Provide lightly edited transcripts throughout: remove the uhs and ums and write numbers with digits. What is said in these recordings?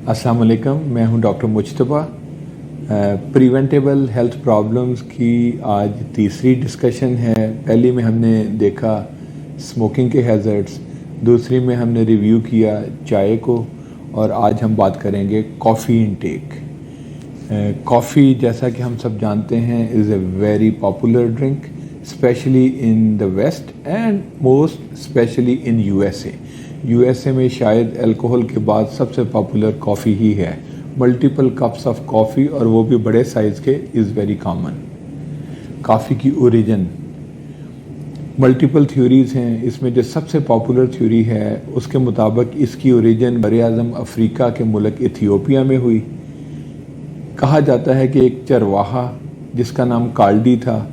अस्सलाम वालेकुम, मैं हूं doctor Mujtaba. Preventable health problems की आज तीसरी डिस्कशन है। पहली में हमने देखा स्मोकिंग के हैज़र्ड्स, दूसरी में हमने रिव्यू किया चाय को, और आज हम बात करेंगे कॉफ़ी इनटेक। कॉफ़ी जैसा कि हम सब जानते हैं is a very popular drink, specially in the west and most specially in USA में शायद अल्कोहल के बाद सबसे पॉपुलर कॉफ़ी ही है। मल्टीपल कप्स ऑफ कॉफ़ी, और वो भी बड़े साइज़ के, इज़ वेरी कॉमन। कॉफ़ी की ओरिजिन, मल्टीपल थ्योरीज़ हैं। इसमें जो सबसे पॉपुलर थ्योरी है उसके मुताबिक इसकी ओरिजिन बर-ए-आज़म अफ्रीका के मुल्क इथियोपिया में हुई। कहा जाता है कि एक चरवाहा जिसका नाम काल्डी था,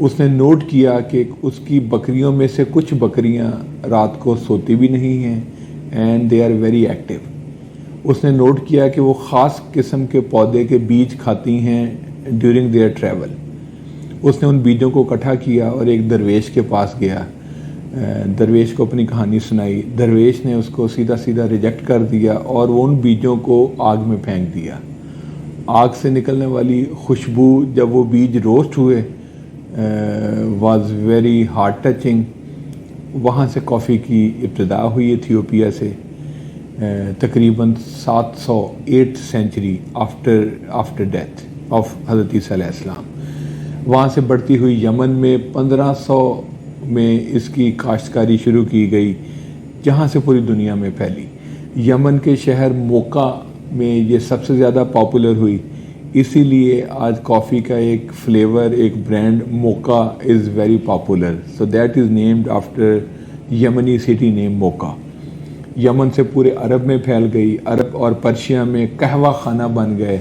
उसने नोट किया कि उसकी बकरियों में से कुछ बकरियां रात को सोती भी नहीं हैं and they are very active. उसने नोट किया कि वो ख़ास किस्म के पौधे के बीज खाती हैं ड्यूरिंग देयर ट्रैवल। उसने उन बीजों को इकट्ठा किया और एक दरवेश के पास गया, दरवेश को अपनी कहानी सुनाई। दरवेश ने उसको सीधा सीधा रिजेक्ट कर दिया और वो उन बीजों को आग में फेंक दिया। आग से निकलने वाली खुशबू जब वो बीज रोस्ट हुए वाज वेरी हार्ट टचिंग। वहाँ से कॉफ़ी की इब्तिदा हुई इथियोपिया से, तकरीबन 708 सेंचुरी आफ्टर डेथ ऑफ हज़रत ईसा अलैहिस्सलाम। वहाँ से बढ़ती हुई यमन में 1500 में इसकी काश्तकारी शुरू की गई, जहाँ से पूरी दुनिया में फैली। यमन के शहर मोका में ये सबसे ज़्यादा पॉपुलर हुई, इसीलिए आज कॉफ़ी का एक फ्लेवर, एक brand mocha is very popular. So that is named after Yemeni city name Mocha. Yemen से पूरे अरब में फैल गई। अरब और पर्शिया में कहवा खाना बन गए,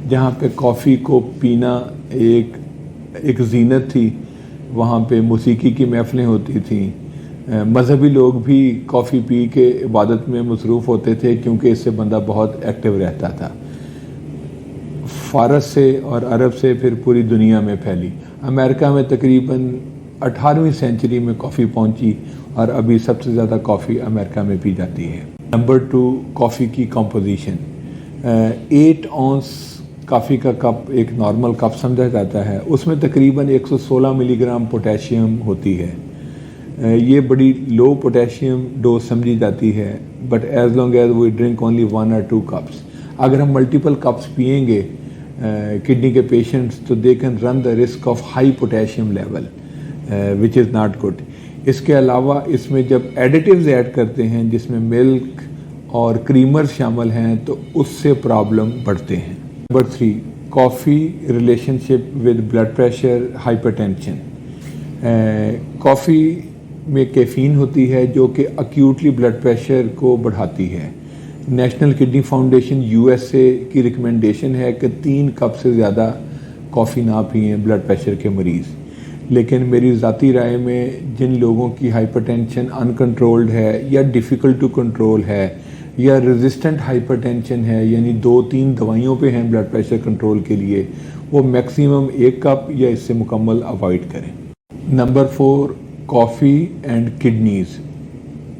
जहाँ पे कॉफ़ी को पीना एक ज़ीनत थी। वहाँ पे मौसीकी की महफ़िलें होती थीं। मजहबी लोग भी कॉफ़ी पी के इबादत में मसरूफ़ होते थे, क्योंकि इससे बंदा बहुत एक्टिव रहता था। फ़ारस से और अरब से फिर पूरी दुनिया में फैली। अमेरिका में तकरीबन 18वीं सेंचुरी में कॉफ़ी पहुंची, और अभी सबसे ज़्यादा कॉफ़ी अमेरिका में पी जाती है। नंबर 2, कॉफ़ी की कंपोजिशन। 8 औंस कॉफ़ी का कप एक नॉर्मल कप समझा जाता है, उसमें तकरीबन 116 मिलीग्राम पोटेशियम होती है। ये बड़ी लो पोटेशियम डोज समझी जाती है, but as long as we drink only 1 or 2 cups. अगर हम मल्टीपल कप्स पिएंगे किडनी के पेशेंट्स, तो they can run the risk of high potassium level, which is not good. इसके अलावा इसमें जब एडिटिव्स ऐड करते हैं, जिसमें मिल्क और क्रीमर्स शामिल हैं, तो उससे प्रॉब्लम बढ़ते हैं। Number 3, coffee relationship with blood pressure, hypertension. Coffee में कैफ़ीन होती है जो कि अक्यूटली ब्लड प्रेशर को बढ़ाती है। नेशनल किडनी फाउंडेशन यूएसए की रिकमेंडेशन है कि 3 कप से ज़्यादा कॉफ़ी ना पिए ब्लड प्रेशर के मरीज़। लेकिन मेरी ज़ाती राय में जिन लोगों की हाइपरटेंशन अनकंट्रोल्ड है, या डिफ़िकल्ट टू कंट्रोल है, या रेजिस्टेंट हाइपरटेंशन है, यानी 2-3 दवाइयों पे हैं ब्लड प्रेशर कंट्रोल के लिए, वो मैक्सिमम 1 कप या इससे मुकम्मल अवॉइड करें। Number 4, coffee and kidneys.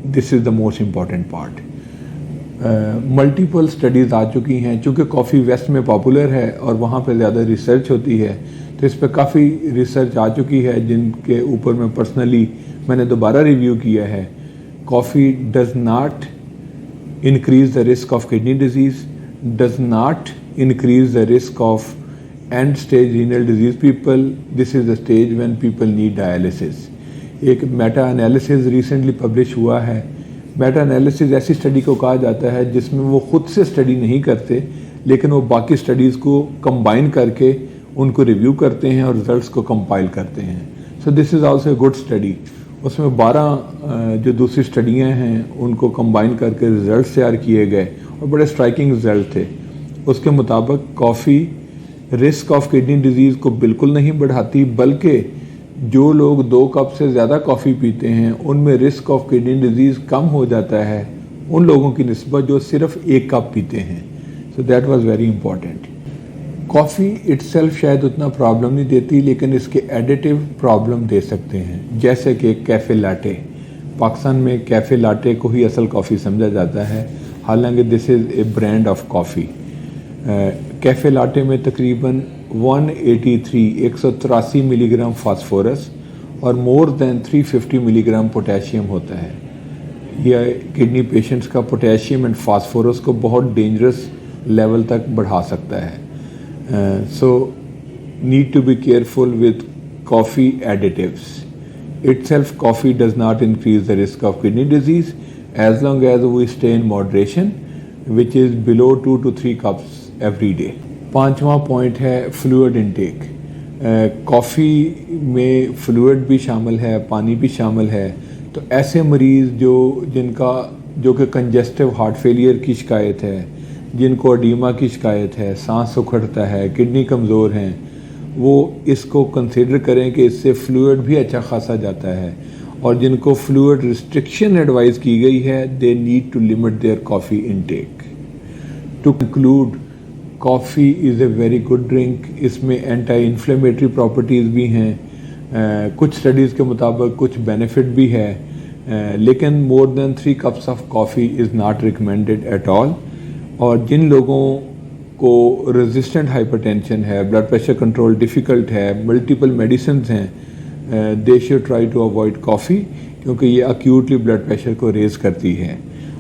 This is the most important part. Multiple studies आ चुकी हैं, चूँकि कॉफ़ी वेस्ट में पॉपुलर है और वहाँ पे ज़्यादा रिसर्च होती है, तो इस पर काफ़ी रिसर्च आ चुकी है, जिनके ऊपर मैं पर्सनली मैंने दोबारा रिव्यू किया है। Coffee does not increase the risk of kidney disease, does not increase the risk of end stage renal disease people. This is the stage when people need dialysis. एक मेटा एनालिसिस रिसेंटली पब्लिश हुआ है। Meta analysis ऐसी study को कहा जाता है जिसमें वो खुद से स्टडी नहीं करते, लेकिन वो बाकी स्टडीज़ को कंबाइन करके उनको रिव्यू करते हैं और रिजल्ट्स को कंपाइल करते हैं। So this is also a good study. उसमें 12 जो दूसरी स्टडियाँ हैं उनको कंबाइन करके रिज़ल्ट तैयार किए गए, और बड़े स्ट्राइकिंग रिज़ल्ट थे। उसके मुताबिक coffee risk of kidney disease को बिल्कुल नहीं बढ़ाती, बल्कि जो लोग 2 कप से ज़्यादा कॉफ़ी पीते हैं उनमें रिस्क ऑफ किडनी डिजीज़ कम हो जाता है उन लोगों की निस्बत जो सिर्फ 1 कप पीते हैं। So that was very important. Coffee itself शायद उतना प्रॉब्लम नहीं देती, लेकिन इसके एडिटिव प्रॉब्लम दे सकते हैं, जैसे कि कैफ़े लाटे। पाकिस्तान में कैफ़े लाटे को ही असल कॉफ़ी समझा जाता है, हालांकि this is a brand of coffee. Cafe latte में तकरीबन 183 मिलीग्राम फास्फोरस और मोर देन 350 मिलीग्राम पोटेशियम होता है। यह किडनी पेशेंट्स का पोटेशियम एंड फास्फोरस को बहुत डेंजरस लेवल तक बढ़ा सकता है। So need to be careful with coffee additives. Itself, coffee does not increase the risk of kidney disease as long as we stay in moderation, which is below 2 to 3 cups every day. पांचवा point है fluid intake. Coffee में fluid भी शामिल है, पानी भी शामिल है। तो ऐसे मरीज़ जो कि कंजेस्टिव हार्ट फेलियर की शिकायत है, जिनको एडीमा की शिकायत है, सांस उखड़ता है, किडनी कमज़ोर हैं, वो इसको कंसिडर करें कि इससे फ्लूइड भी अच्छा खासा जाता है। और जिनको फ्लूइड रिस्ट्रिक्शन एडवाइस की गई है, they need to limit their coffee intake. To conclude, coffee is a very good drink. इसमें एंटी इन्फ्लेमेटरी प्रॉपर्टीज़ भी हैं। कुछ स्टडीज़ के मुताबिक कुछ बेनिफिट भी है, लेकिन more than 3 cups of coffee is not recommended at all. और जिन लोगों को रेजिस्टेंट हाइपरटेंशन है, ब्लड प्रेशर कंट्रोल डिफ़िकल्ट है, मल्टीपल मेडिसिन हैं, they should try to avoid coffee, क्योंकि ये अक्यूटली ब्लड प्रेशर को रेज़ करती है।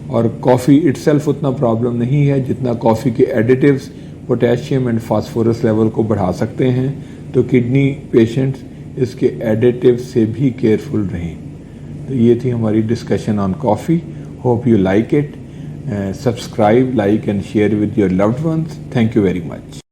और कॉफ़ी इटसेल्फ उतना प्रॉब्लम नहीं है जितना कॉफ़ी के additives potassium and phosphorus level को बढ़ा सकते हैं। तो किडनी पेशेंट्स इसके एडिटिव से भी केयरफुल रहें। तो ये थी हमारी discussion on coffee. Hope you like it. Subscribe, like and share with your loved ones. Thank you very much.